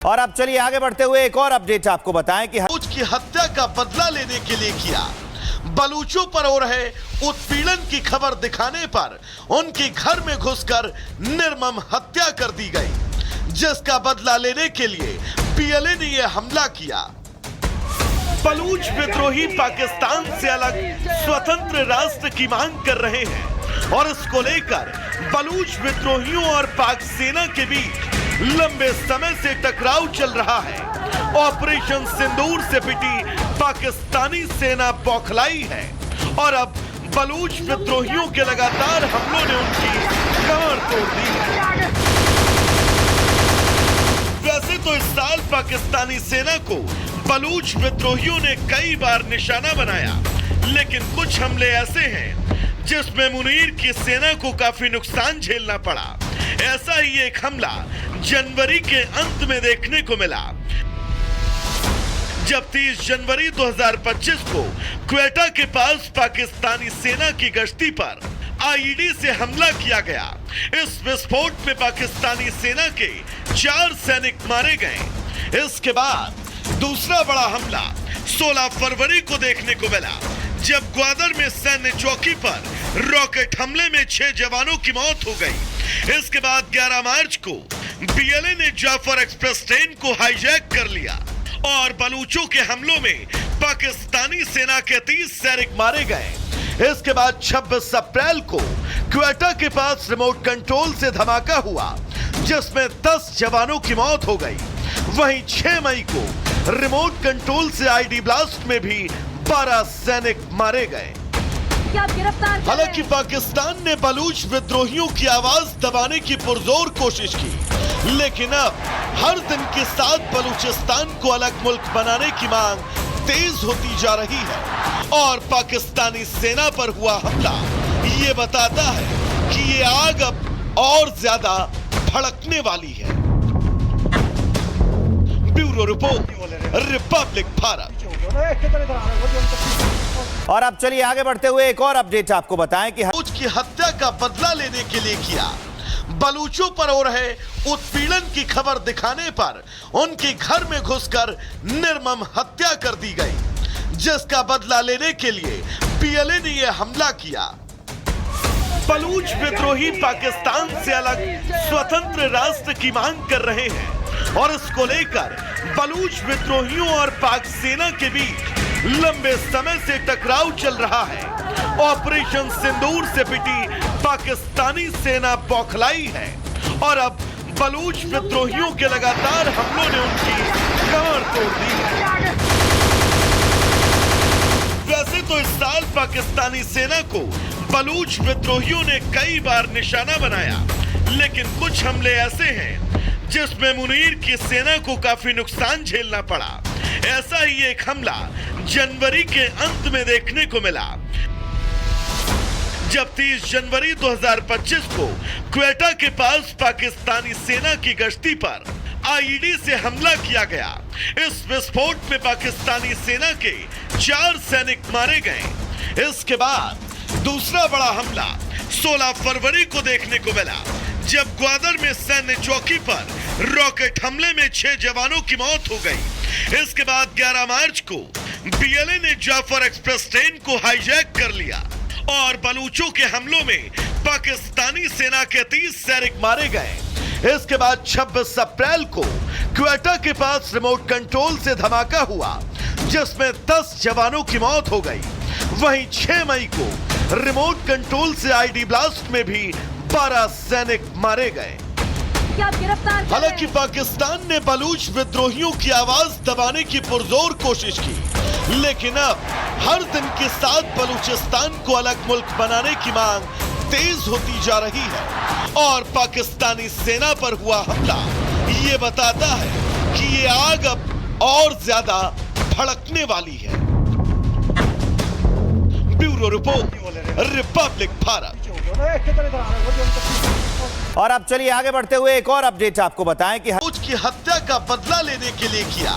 और अब चलिए आगे बढ़ते हुए एक और अपडेट आपको बताएं कि बलूच की हत्या का बदला लेने के लिए किया। बलूचों पर हो रहे उत्पीड़न की खबर दिखाने पर उनके घर में घुसकर निर्मम हत्या कर दी गई, जिसका बदला लेने के लिए पीएलए ने यह हमला किया। बलूच विद्रोही पाकिस्तान से अलग स्वतंत्र राष्ट्र की मांग कर रहे हैं और इसको लेकर बलूच विद्रोहियों और पाक सेना के बीच लंबे समय से टकराव चल रहा है। ऑपरेशन सिंदूर से पिटी पाकिस्तानी सेना बौखलाई है और अब बलूच विद्रोहियों के लगातार हमलों ने उनकी कमर तोड़ दी है। वैसे तो इस साल पाकिस्तानी सेना को बलूच विद्रोहियों ने कई बार निशाना बनाया, लेकिन कुछ हमले ऐसे हैं जिसमें मुनीर की सेना को काफी नुकसान झेलना पड़ा। ऐसा ही एक हमला जनवरी के अंत में देखने को मिला, जब 30 जनवरी 2025 को क्वेटा के पास पाकिस्तानी सेना की गश्ती पर आईईडी से हमला किया गया। इस विस्फोट में पाकिस्तानी सेना के 4 सैनिक मारे गए। इसके बाद दूसरा बड़ा हमला 16 फरवरी को देखने को मिला, जब ग्वादर में सैन्य चौकी पर रॉकेट हमले में 6 जवानों की मौत हो गई। इसके बाद 11 मार्च को पीएलए ने जाफर एक्सप्रेस ट्रेन को हाईजैक कर लिया और बलूचों के हमलों में पाकिस्तानी सेना के 30 सैनिक मारे गए। इसके बाद 26 अप्रैल को क्वेटा के पास रिमोट कंट्रोल से धमाका हुआ, जिसमें 10 जवानों की मौत हो गई। वहीं 6 मई को रिमोट कंट्रोल से आईडी ब्लास्ट में भी 12 सैनिक मारे गए। हालांकि पाकिस्तान ने बलूच विद्रोहियों की आवाज दबाने की पुरजोर कोशिश की, लेकिन अब हर दिन के साथ बलूचिस्तान को अलग मुल्क बनाने की मांग तेज होती जा रही है और पाकिस्तानी सेना पर हुआ हमला ये बताता है कि ये आग अब और ज्यादा भड़कने वाली है। Bureau report, Republic Bharat. और अब चलिए आगे बढ़ते हुए एक और अपडेट आपको बताएं कि बलूच की हत्या का बदला लेने के लिए किया। बलूचों पर हो रहे उत्पीड़न की खबर दिखाने पर उनके घर में घुसकर निर्मम हत्या कर दी गई, जिसका बदला लेने के लिए पीएलए ने यह हमला किया। बलूच विद्रोही पाकिस्तान से अलग स्वतंत्र राष्ट्र की मांग कर रहे हैं और इसको लेकर बलूच विद्रोहियों और पाक सेना के बीच लंबे समय से टकराव चल रहा है। ऑपरेशन सिंदूर से पिटी पाकिस्तानी सेना बौखलाई है और अब बलूच विद्रोहियों के लगातार हमलों ने उनकी कमर तोड़ दी है। वैसे तो इस साल पाकिस्तानी सेना को बलूच विद्रोहियों ने कई बार निशाना बनाया, लेकिन कुछ हमले ऐसे हैं जिसमें मुनीर की सेना को काफी नुकसान झेलना पड़ा। ऐसा ही एक हमला जनवरी के अंत में देखने को मिला, जब 30 जनवरी 2025 को क्वेटा के पास पाकिस्तानी सेना की गश्ती पर आईईडी से हमला किया गया। इस विस्फोट में पाकिस्तानी सेना के 4 सैनिक मारे गए। इसके बाद दूसरा बड़ा हमला 16 फरवरी को देखने को मिला, जब ग्वादर में सैन्य चौकी पर रॉकेट हमले में 6 जवानों की मौत हो गई। इसके बाद 11 मार्च को पीएलए ने जाफर एक्सप्रेस ट्रेन को हाईजैक कर लिया और बलूचों के हमलों में पाकिस्तानी सेना के 30 सैनिक मारे गए। इसके बाद 26 अप्रैल को क्वेटा के पास रिमोट कंट्रोल से धमाका हुआ, जिसमें 10 जवानों की मौत हो गई। वहीं 6 मई को रिमोट कंट्रोल से आईडी ब्लास्ट में भी 12 सैनिक मारे गए। हालांकि पाकिस्तान ने बलूच विद्रोहियों की आवाज दबाने की पुरजोर कोशिश की, लेकिन अब हर दिन के साथ बलूचिस्तान को अलग मुल्क बनाने की मांग तेज होती जा रही है और पाकिस्तानी सेना पर हुआ हमला ये बताता है कि ये आग अब और ज्यादा भड़कने वाली है। Bureau report, Republic Bharat. और अब चलिए आगे बढ़ते हुए एक और अपडेट आपको बताएं कि बलूच की हत्या का बदला लेने के लिए किया।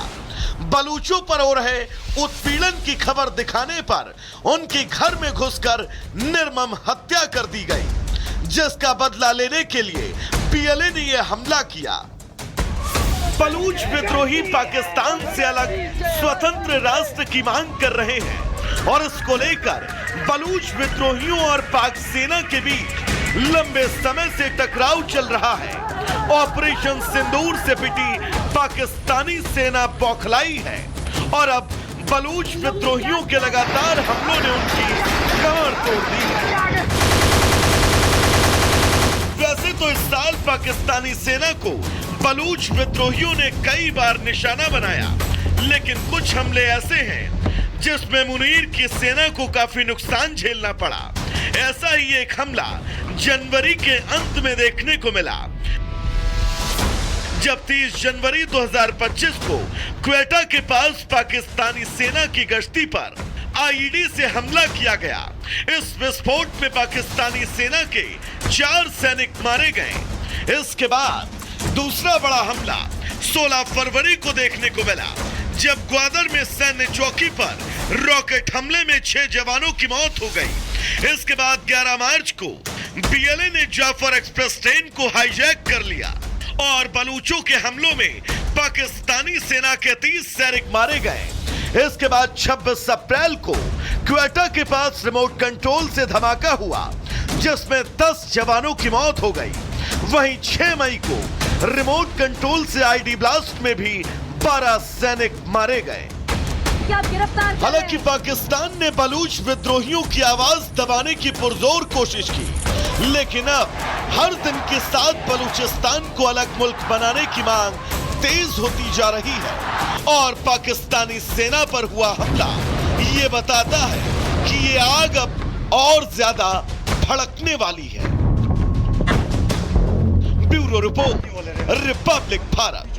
बलूचों पर हो रहे उत्पीड़न की खबर दिखाने पर उनके घर में घुसकर निर्मम हत्या कर दी गई, जिसका बदला लेने के लिए पीएलए ने यह हमला किया। बलूच विद्रोही पाकिस्तान से अलग स्वतंत्र राष्ट्र की मांग कर रहे हैं और इसको लेकर बलूच विद्रोहियों और पाक सेना के बीच लंबे समय से टकराव चल रहा है। ऑपरेशन सिंदूर से पिटी पाकिस्तानी सेना बौखलाई है और अब बलूच विद्रोहियों के लगातार हमलों ने उनकी कमर तोड़ दी है। वैसे तो इस साल पाकिस्तानी सेना को बलूच विद्रोहियों ने कई बार निशाना बनाया, लेकिन कुछ हमले ऐसे हैं जिसमें मुनीर की सेना को काफी नुकसान झेलना पड़ा। ऐसा ही एक हमला जनवरी के अंत में देखने को मिला, जब 30 जनवरी 2025 को क्वेटा के पास पाकिस्तानी सेना की गश्ती पर आईईडी से हमला किया गया। इस विस्फोट में पाकिस्तानी सेना के 4 सैनिक मारे गए। इसके बाद दूसरा बड़ा हमला 16 फरवरी को देखने को मिला, जब ग्वादर में सैन्य चौकी पर रॉकेट हमले में 6 जवानों की मौत हो गई। इसके बाद 11 मार्च को बीएलए ने जाफर एक्सप्रेस ट्रेन को हाईजैक कर लिया और बलूचों के हमलों में पाकिस्तानी सेना के 30 सैनिक मारे गए। इसके बाद 26 अप्रैल को क्वेटा के पास रिमोट कंट्रोल से धमाका हुआ, जिसमें 10 जवानों की मौत हो गई। वहीं 6 मई को रिमोट कंट्रोल से आईडी ब्लास्ट में भी 12 सैनिक मारे गए। हालांकि पाकिस्तान ने बलूच विद्रोहियों की आवाज दबाने की पुरजोर कोशिश की, लेकिन अब हर दिन के साथ बलूचिस्तान को अलग मुल्क बनाने की मांग तेज होती जा रही है और पाकिस्तानी सेना पर हुआ हमला ये बताता है कि ये आग अब और ज्यादा भड़कने वाली है। Bureau report, Republic Bharat.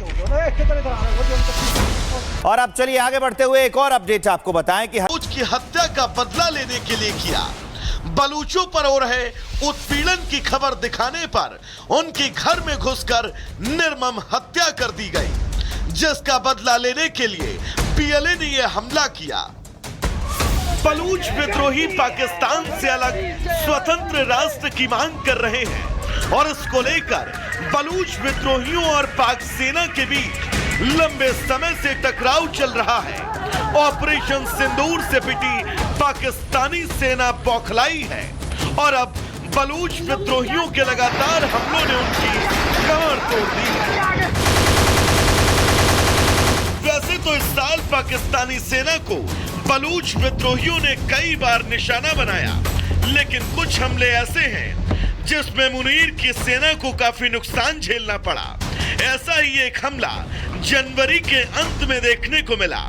और अब चलिए आगे बढ़ते हुए एक और अपडेट आपको बताएं कि बलूच की हत्या का बदला लेने के लिए किया। बलूचों पर हो रहे उत्पीड़न की खबर दिखाने पर उनके घर में घुसकर निर्मम हत्या कर दी गई, जिसका बदला लेने के लिए बीएलए ने यह हमला किया। बलूच विद्रोही पाकिस्तान से अलग स्वतंत्र राष्ट्र की मांग कर रहे हैं और इसको लेकर बलूच विद्रोहियों और पाक सेना के बीच लंबे समय से टकराव चल रहा है। ऑपरेशन सिंदूर से पिटी पाकिस्तानी सेना बौखलाई है और अब बलूच विद्रोहियों के लगातार हमलों ने उनकी कमर तोड़ दी है। वैसे तो इस साल पाकिस्तानी सेना को बलूच विद्रोहियों ने कई बार निशाना बनाया, लेकिन कुछ हमले ऐसे हैं जिसमें मुनीर की सेना को काफी नुकसान झेलना पड़ा। ऐसा ही एक हमला जनवरी के अंत में देखने को मिला,